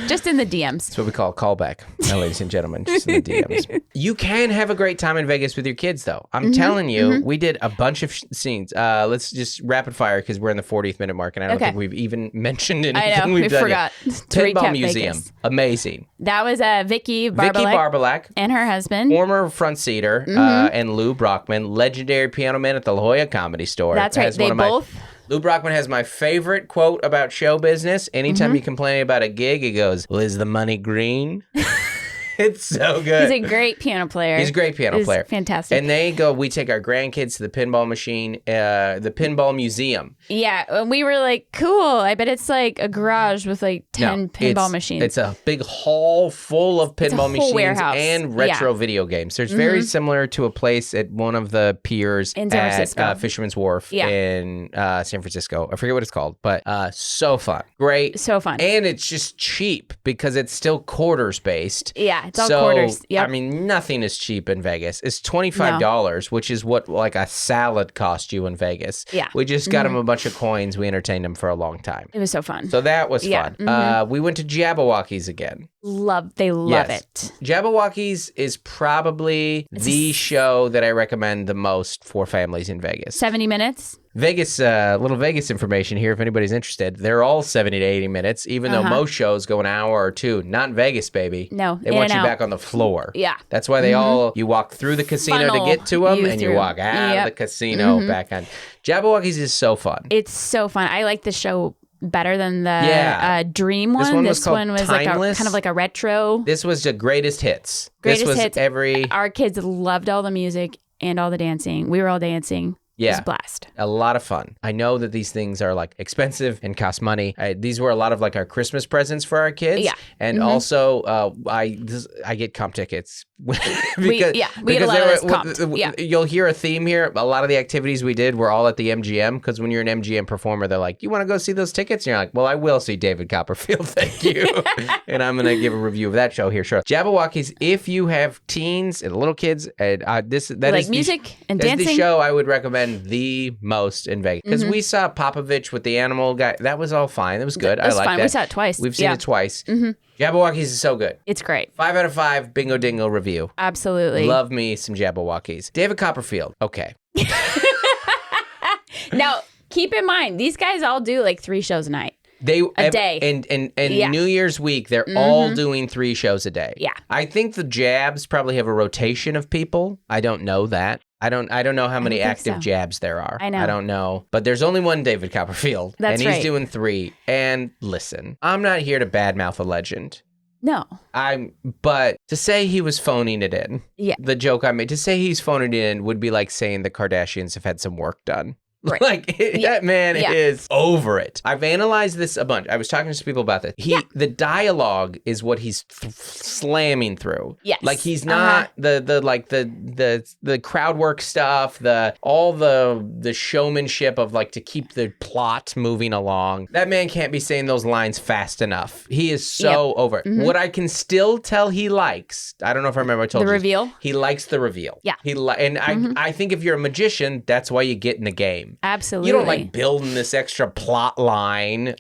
Just in the DMs. That's what we call a callback, ladies and gentlemen, just in the DMs. You can have a great time in Vegas with your kids, though. I'm telling you, we did a bunch of scenes. Let's just rapid fire because we're in the 40th minute mark, and I don't think we've even mentioned anything I know, we've done forgot yet. to Pinball recap Museum, Vegas. Amazing. That was Vicky Barbalack and her husband. Former front seater, and Lou Brockman, legendary piano man at the La Jolla Comedy Store. That's right, they both... Lou Brockman has my favorite quote about show business. Anytime you complain about a gig, he goes, well, is the money green? It's so good. He's a great piano player. He's a great piano player. Fantastic. And we take our grandkids to the pinball machine, the pinball museum. Yeah. And we were like, cool. I bet it's like a garage with like 10 pinball machines. It's a big hall full of pinball machines warehouse. And retro video games. There's very similar to a place at one of the piers in San Francisco. At Fisherman's Wharf in San Francisco. I forget what it's called, but so fun. Great. So fun. And it's just cheap because it's still quarters based. Yeah. It's all quarters. Yep. I mean, nothing is cheap in Vegas. It's $25, which is what like a salad cost you in Vegas. Yeah. We just got them a bunch of coins. We entertained them for a long time. It was so fun. So that was fun. We went to Jabberwockies again. They love it. Jabberwockies is probably the show that I recommend the most for families in Vegas. 70 minutes? Vegas, little Vegas information here if anybody's interested. They're all 70 to 80 minutes, even though most shows go an hour or two. Not in Vegas, baby. No, they want you back on the floor. Yeah. That's why you walk through the casino to get to them, and you walk out of the casino back on. Jabberwockies is so fun. It's so fun. I like the show better than the Dream one. This one was like kind of like a retro. This was the greatest hits. Our kids loved all the music and all the dancing. We were all dancing. Yeah. It was a blast. A lot of fun. I know that these things are like expensive and cost money. These were a lot of like our Christmas presents for our kids. Yeah. And also I get comp tickets. we get a lot of this comped. Yeah. You'll hear a theme here. A lot of the activities we did were all at the MGM because when you're an MGM performer, they're like, you want to go see those tickets? And you're like, well, I will see David Copperfield. Thank you. And I'm going to give a review of that show here shortly. Jabberwockies, if you have teens and little kids, and that like is music and dancing. That's the show I would recommend the most in Vegas because we saw Popovich with the animal guy. That was all fine. It was good. I like that. We saw it twice. We've seen it twice. Jabberwockies is so good. It's great. 5 out of 5 Bingo Dingo review. Absolutely. Love me some Jabberwockies. David Copperfield. Okay. Now, keep in mind, these guys all do like 3 shows a night. A day. And New Year's week, they're all doing 3 shows a day. Yeah. I think the Jabs probably have a rotation of people. I don't know that. I don't know how many active Jabs there are. I know. I don't know. But there's only one David Copperfield. That's and he's doing 3. And listen, I'm not here to badmouth a legend. No. But to say he was phoning it in. Yeah. The joke I made, to say he's phoning it in would be like saying the Kardashians have had some work done. Right. Like, that man is over it. I've analyzed this a bunch. I was talking to some people about this. The dialogue is what he's slamming through. Yes. Like, he's not the crowd work stuff, all the showmanship of, like, to keep the plot moving along. That man can't be saying those lines fast enough. He is so over it. What I can still tell he likes, I don't know if I remember I told you. The reveal? He likes the reveal. Yeah. I think if you're a magician, that's why you get in the game. Absolutely. You don't like building this extra plot line. You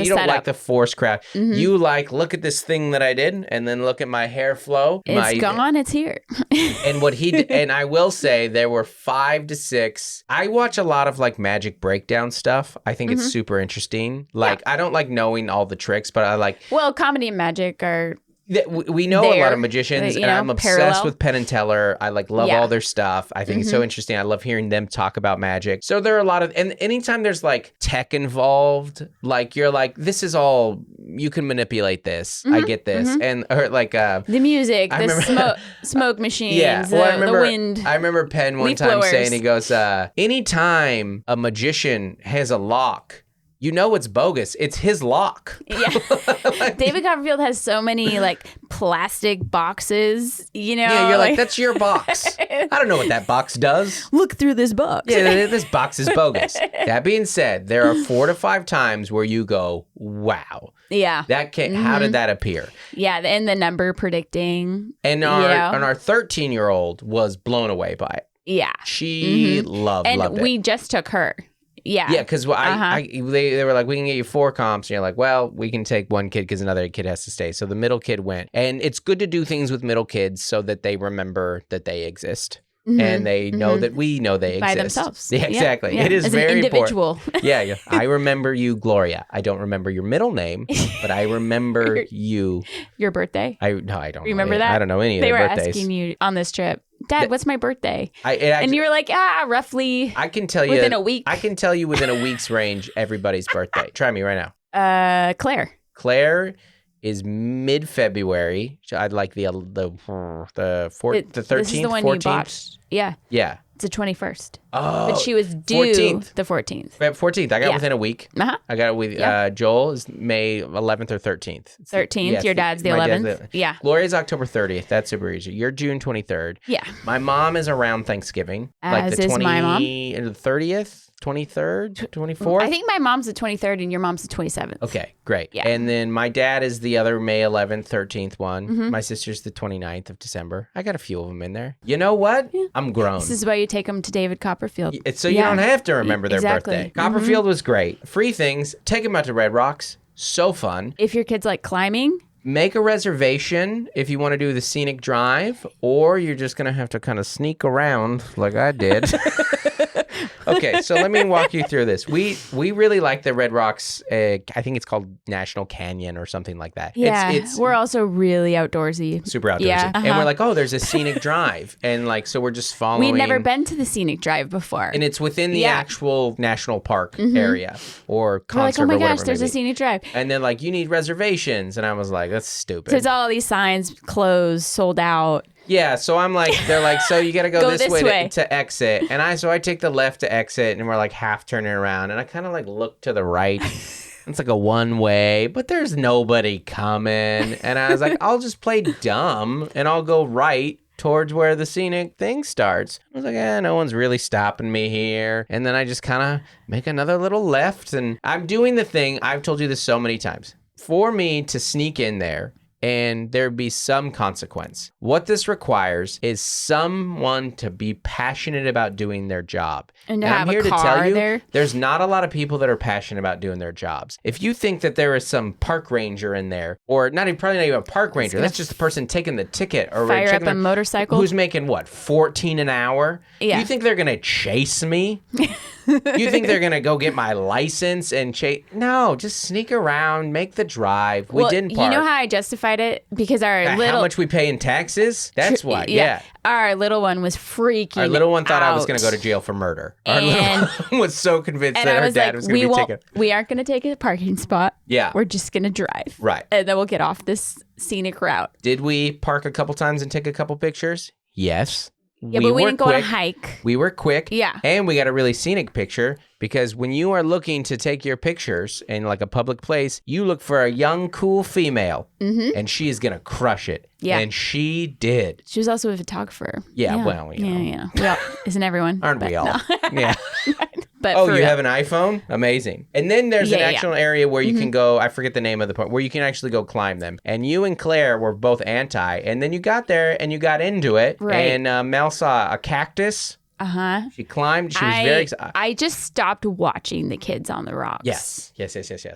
don't like the force craft. You like, look at this thing that I did, and then look at my hair flow. It's gone. It's here. And what he did, and I will say there were 5 to 6. I watch a lot of like magic breakdown stuff. I think it's super interesting. Like, I don't like knowing all the tricks, but I like. Well, comedy and magic are. We know a lot of magicians, and I'm obsessed with Penn and Teller. I love all their stuff. I think it's so interesting. I love hearing them talk about magic. So there are a lot of, and anytime there's like tech involved, like you're like, this is all, you can manipulate this. I get this. And or like the music, smoke machines, the wind. I remember Penn one time saying, he goes, anytime a magician has a lock, you know it's bogus. It's his lock. Yeah. David Copperfield has so many like plastic boxes, you know. Yeah, you're like, that's your box. I don't know what that box does. Look through this box. Yeah, this box is bogus. That being said, there are 4 to 5 times where you go, wow. Yeah. That how did that appear? Yeah, and the number predicting. And our 13-year-old was blown away by it. Yeah. She loved it. And we just took her. Yeah. Yeah, because they were like, we can get you 4 comps. And you're like, well, we can take 1 kid because another kid has to stay. So the middle kid went. And it's good to do things with middle kids so that they remember that they exist. And they know that we know they exist. By themselves. Yeah, exactly. Yeah. It is as very an individual. important. Yeah. I remember you, Gloria. I don't remember your middle name, but I remember you. Your birthday? I don't remember that? I don't know any of their birthdays. They were asking you on this trip, Dad, what's my birthday? And you were like, roughly. I can tell you within a week. I can tell you within a week's range everybody's birthday. Try me right now. Claire. Claire is mid-February. I'd like the 13th, This is the one 14th. you bought. Yeah. Yeah. It's the 21st. Oh. But she was due 14th. the 14th. 14th. I got within a week. Uh-huh. I got it with Joel is May 11th or 13th. 13th. Yes, your dad's the 11th. Yeah. Gloria's October 30th. That's super easy. You're June 23rd. Yeah. My mom is around Thanksgiving. As is my mom. The 30th? 23rd, 24th? I think my mom's the 23rd and your mom's the 27th. Okay, great. Yeah. And then my dad is the other May 11th, 13th one. My sister's the 29th of December. I got a few of them in there. You know what? Yeah. I'm grown. This is why you take them to David Copperfield. So you don't have to remember their birthday. Copperfield was great. Free things. Take them out to Red Rocks. So fun. If your kids like climbing. Make a reservation if you want to do the scenic drive, or you're just going to have to kind of sneak around like I did. Okay, so let me walk you through this. We really like the Red Rocks. I think it's called National Canyon or something like that. Yeah, we're also really outdoorsy. Super outdoorsy. Yeah, and we're like, oh, there's a scenic drive. And like, so we're just following. We'd never been to the scenic drive before. And it's within the actual national park area or conserve or whatever. We're like, oh my gosh, there's a scenic drive. And then like, you need reservations. And I was like, that's stupid. There's all these signs, closed, sold out. Yeah, so I'm like, they're like, so you got to go this way to exit. And I take the left to exit, and we're like half turning around. And I kind of like look to the right. It's like a one way, but there's nobody coming. And I was like, I'll just play dumb and I'll go right towards where the scenic thing starts. I was like, no one's really stopping me here. And then I just kind of make another little left. And I'm doing the thing. I've told you this so many times. For me to sneak in there, and there'd be some consequence. What this requires is someone to be passionate about doing their job. And I'm here to tell you, there's not a lot of people that are passionate about doing their jobs. If you think that there is some park ranger in there, or probably not even a park ranger, that's just the person taking the ticket or fire up a motorcycle, who's making what, $14 an hour? Yeah. You think they're gonna chase me? You think they're gonna go get my license and chase? No, just sneak around, make the drive. We didn't park. You know how I justified it? Because how much we pay in taxes? That's why. Yeah. Our little one was freaking Our little one thought I was going to go to jail for murder. Our little one was so convinced that her dad was going to be taken. We aren't going to take a parking spot. Yeah. We're just going to drive. Right. And then we'll get off this scenic route. Did we park a couple times and take a couple pictures? Yes. Yeah, but we didn't go on a hike. We were quick. Yeah. And we got a really scenic picture because when you are looking to take your pictures in like a public place, you look for a young, cool female and she is going to crush it. Yeah. And she did. She was also a photographer. Yeah. Well, you know. Yeah. Isn't everyone? Aren't we all? No. Yeah. But you have an iPhone? Amazing. And then there's an actual area where you can go, I forget the name of the part, where you can actually go climb them. And you and Claire were both anti. And then you got there and you got into it. Right. And Mel saw a cactus. Uh-huh. She climbed. She was very excited. I just stopped watching the kids on the rocks. Yes.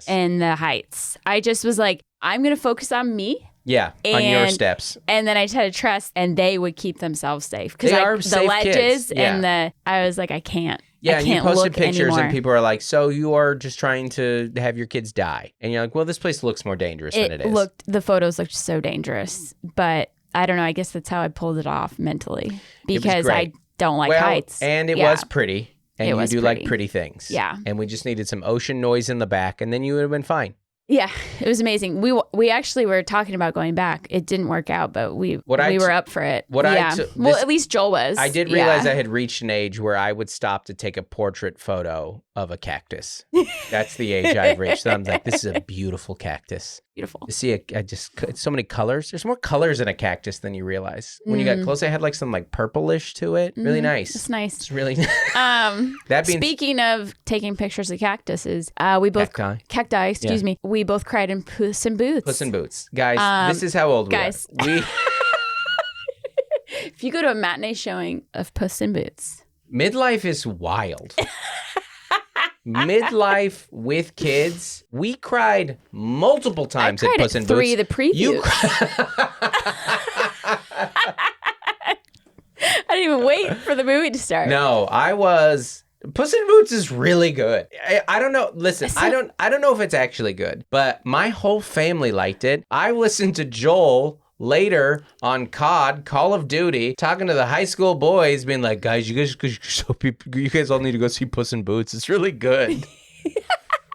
And the heights. I just was like, I'm going to focus on me. Yeah, on your steps. And then I just had to trust, and they would keep themselves safe. Because the ledges kids. and I was like, I can't. Yeah, and you posted pictures anymore. And people are like, so you are just trying to have your kids die. And you're like, well, this place looks more dangerous than it is. The photos looked so dangerous. But I don't know. I guess that's how I pulled it off mentally. Because I don't like heights. And it was pretty. And you do like pretty things. Yeah. And we just needed some ocean noise in the back. And then you would have been fine. Yeah, it was amazing. We actually were talking about going back. It didn't work out, but we were up for it. At least Joel was. I did realize I had reached an age where I would stop to take a portrait photo of a cactus. That's the age I've reached. So I'm like, this is a beautiful cactus. Beautiful. You see, it's so many colors. There's more colors in a cactus than you realize. When you got close, I had like some like purplish to it. Really nice. It's nice. It's really nice. Speaking of taking pictures of cactuses, we both cacti. Excuse me. We both cried in Puss in Boots. Puss in Boots, guys. This is how old we are. If you go to a matinee showing of Puss in Boots, midlife is wild. Midlife with kids, we cried multiple times at Puss in Boots. 3 of the previews. I didn't even wait for the movie to start. No, Puss in Boots is really good. I don't know. Listen, I don't know if it's actually good, but my whole family liked it. I listened to Joel later on COD, Call of Duty, talking to the high school boys, being like, guys, you guys all need to go see Puss in Boots. It's really good.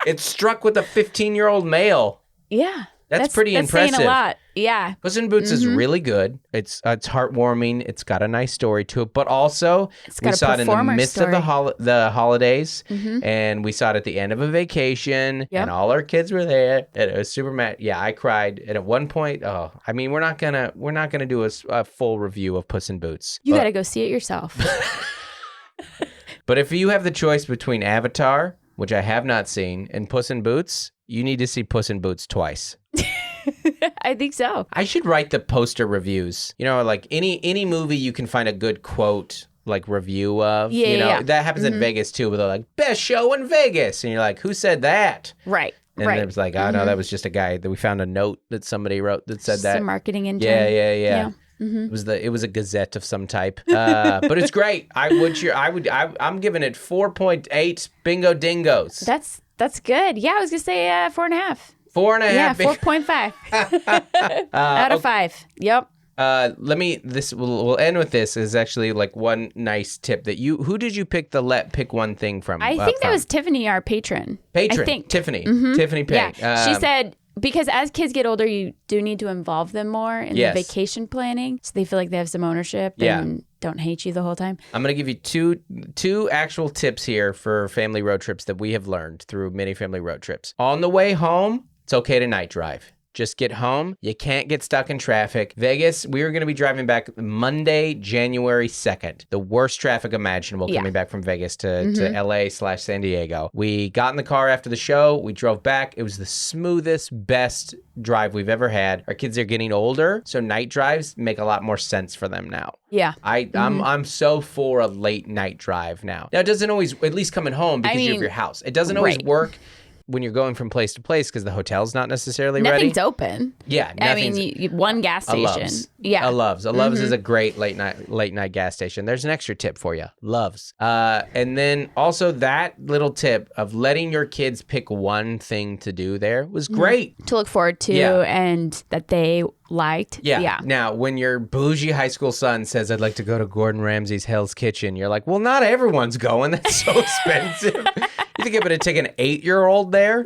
It struck with a 15-year-old male. Yeah. That's pretty impressive. Saying a lot. Yeah. Puss in Boots is really good. It's heartwarming. It's got a nice story to it, but also we saw it in the midst of the holidays, and we saw it at the end of a vacation, and all our kids were there. And it was super mad. Yeah, I cried. And at one point, we're not gonna do a full review of Puss in Boots. You gotta go see it yourself. But if you have the choice between Avatar, which I have not seen, and Puss in Boots, you need to see Puss in Boots twice. I think so. I should write the poster reviews. You know, like any movie you can find a good quote, like review of. Yeah. That happens in Vegas too, where they're like, best show in Vegas. And you're like, who said that? Right. And it was like, oh no, that was just a guy that we found a note that somebody wrote that said just that. a marketing intern. Yeah. It was a gazette of some type, but it's great. I'm giving it 4.8 bingo dingoes. That's good. Yeah, I was gonna say 4.5. 4.5. Yeah, 4.5 out of 5. Yep. We'll end with this. Is actually like one nice tip that who did you pick pick one thing from? I think that was Tiffany, our patron. I think. Tiffany. Tiffany picked. Yeah. She said, because as kids get older, you do need to involve them more in the vacation planning, so they feel like they have some ownership and don't hate you the whole time. I'm going to give you two actual tips here for family road trips that we have learned through many family road trips. On the way home, it's okay to night drive. Just get home. You can't get stuck in traffic. Vegas, we were going to be driving back Monday, January 2nd. The worst traffic imaginable coming back from Vegas to LA/San Diego. We got in the car after the show. We drove back. It was the smoothest, best drive we've ever had. Our kids are getting older, so night drives make a lot more sense for them now. Yeah. I'm so for a late night drive now. Now, it doesn't always, at least coming home because you have your house. It doesn't always work when you're going from place to place because the hotel's not necessarily ready. Nothing's open. Yeah. I mean, one gas station. A Love's is a great late night gas station. There's an extra tip for you. Love's. And then also that little tip of letting your kids pick one thing to do there was great. To look forward to and that they liked. Yeah. Now, when your bougie high school son says, I'd like to go to Gordon Ramsay's Hell's Kitchen, you're like, well, not everyone's going. That's so expensive. You think I'm going to take an 8-year-old there?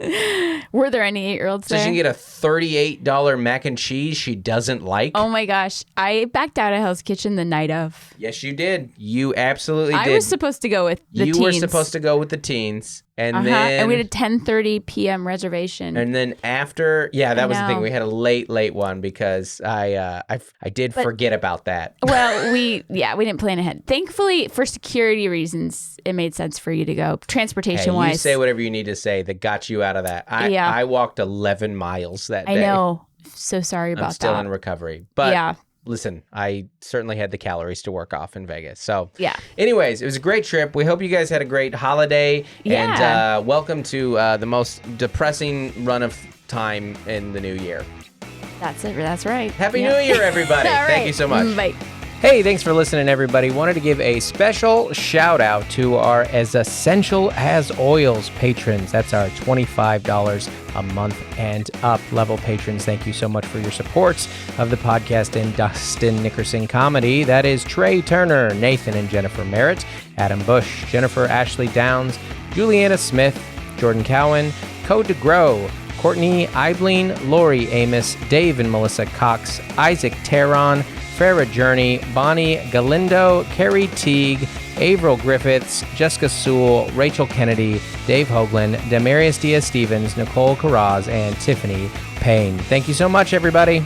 Were there any 8-year-olds there? So she can get a $38 mac and cheese she doesn't like? Oh my gosh. I backed out of Hell's Kitchen the night of. Yes, you did. You absolutely did. I was supposed to go with the teens. You were supposed to go with the teens. And then... And we had a 10:30 p.m. reservation. And then after... Yeah, that was the thing. We had a late one because I did forget about that. Well, we didn't plan ahead. Thankfully, for security reasons, it made sense for you to go. Transportation-wise. You say whatever you need to say that got you out of that. I walked 11 miles that day. I know. So sorry about that. I'm still in recovery. But listen, I certainly had the calories to work off in Vegas. So anyways, it was a great trip. We hope you guys had a great holiday. Yeah. And welcome to the most depressing run of time in the new year. That's it. That's right. Happy New Year, everybody. Thank you so much. Bye. Hey, thanks for listening, everybody. Wanted to give a special shout out to our As Essential as Oils patrons. That's our $25 a month and up level patrons. Thank you so much for your support of the podcast and Dustin Nickerson comedy. That is Trey Turner, Nathan and Jennifer Merritt, Adam Bush, Jennifer Ashley Downs, Juliana Smith, Jordan Cowan, Code to Grow, Courtney Eibling, Lori Amos, Dave and Melissa Cox, Isaac Terron, Farrah Journey, Bonnie Galindo, Carrie Teague, Averill Griffiths, Jessica Sewell, Rachel Kennedy, Dave Hoagland, Demarius Diaz-Stevens, Nicole Carraz, and Tiffany Payne. Thank you so much, everybody.